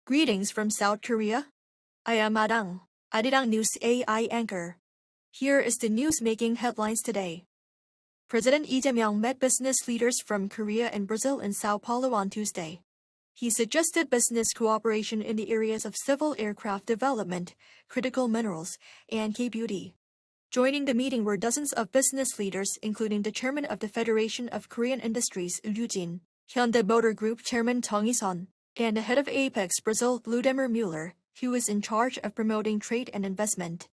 Greetings from South Korea. I am Arirang News AI anchor. Here is the news making headlines today. President Lee Jae-myung met business leaders from Korea and Brazil in Sao Paulo on Tuesday. He suggested business cooperation in the areas of civil aircraft development, critical minerals, and K-beauty. Joining the meeting were dozens of business leaders, including the chairman of the Federation of Korean Industries, Ryu Jin, Hyundai Motor Group chairman Chung Hee-sun, and the head of Apex Brazil, Ludemir Müller, who is in charge of promoting trade and investment.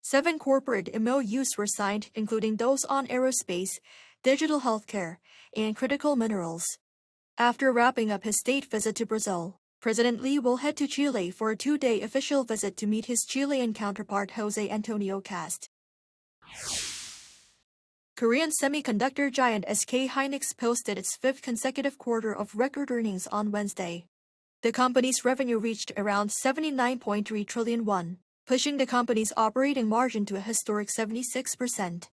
7 corporate MOUs were signed, including those on aerospace, digital healthcare, and critical minerals. After wrapping up his state visit to Brazil, President Lee will head to Chile for a 2-day official visit to meet his Chilean counterpart Jose Antonio Cast. Korean semiconductor giant SK hynix posted its 5th consecutive quarter of record earnings on Wednesday. The company's revenue reached around 79.3 trillion won, pushing the company's operating margin to a historic 76%.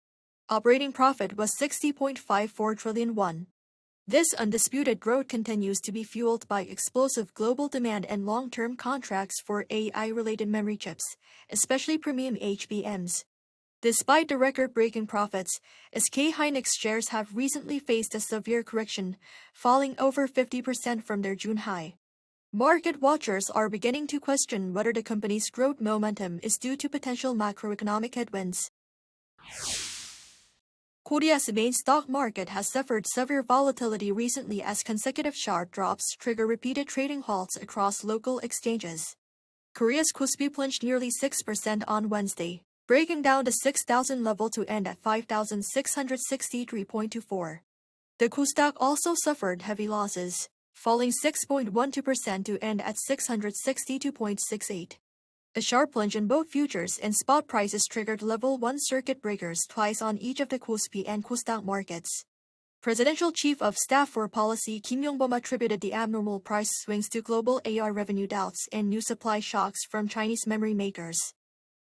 Operating profit was 60.54 trillion won. This undisputed growth continues to be fueled by explosive global demand and long-term contracts for AI-related memory chips, especially premium HBMs. Despite the record-breaking profits, SK hynix shares have recently faced a severe correction, falling over 50% from their June high. Market watchers are beginning to question whether the company's growth momentum is due to potential macroeconomic headwinds. Korea's main stock market has suffered severe volatility recently as consecutive sharp drops trigger repeated trading halts across local exchanges. Korea's KOSPI plunged nearly 6% on Wednesday, breaking down the 6,000 level to end at 5,663.24. The KOSDAQ also suffered heavy losses, falling 6.12% to end at 662.68. A sharp plunge in both futures and spot prices triggered level 1 circuit breakers twice on each of the KOSPI and KOSDAQ markets. Presidential Chief of Staff for Policy Kim Yong-bom attributed the abnormal price swings to global AI revenue doubts and new supply shocks from Chinese memory makers.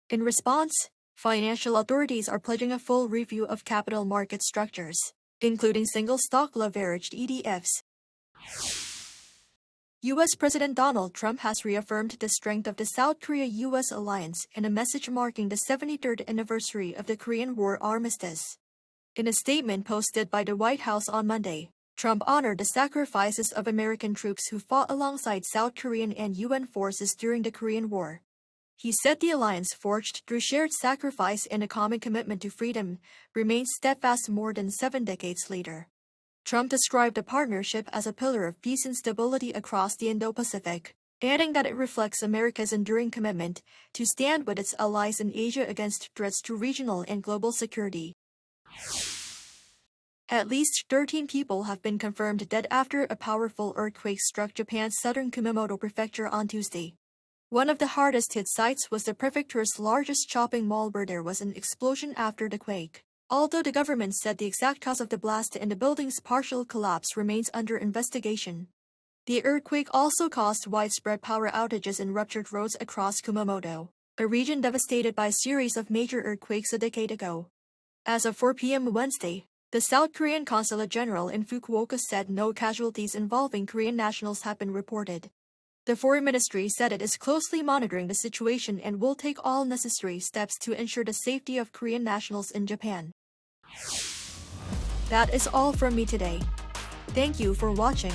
In response, financial authorities are pledging a full review of capital market structures, including single-stock leveraged ETFs. U.S. President Donald Trump has reaffirmed the strength of the South Korea-U.S. alliance in a message marking the 73rd anniversary of the Korean War armistice. In a statement posted by the White House on Monday, Trump honored the sacrifices of American troops who fought alongside South Korean and UN forces during the Korean War. He said the alliance forged through shared sacrifice and a common commitment to freedom remains steadfast more than 7 decades later. Trump described the partnership as a pillar of peace and stability across the Indo-Pacific, adding that it reflects America's enduring commitment to stand with its allies in Asia against threats to regional and global security. At least 13 people have been confirmed dead after a powerful earthquake struck Japan's southern Kumamoto prefecture on Tuesday. One of the hardest-hit sites was the prefecture's largest shopping mall where there was an explosion after the quake. Although the government said the exact cause of the blast and the building's partial collapse remains under investigation. The earthquake also caused widespread power outages and ruptured roads across Kumamoto, a region devastated by a series of major earthquakes a decade ago. As of 4 p.m. Wednesday, the South Korean Consulate General in Fukuoka said no casualties involving Korean nationals have been reported. The Foreign Ministry said it is closely monitoring the situation and will take all necessary steps to ensure the safety of Korean nationals in Japan. That is all from me today. Thank you for watching.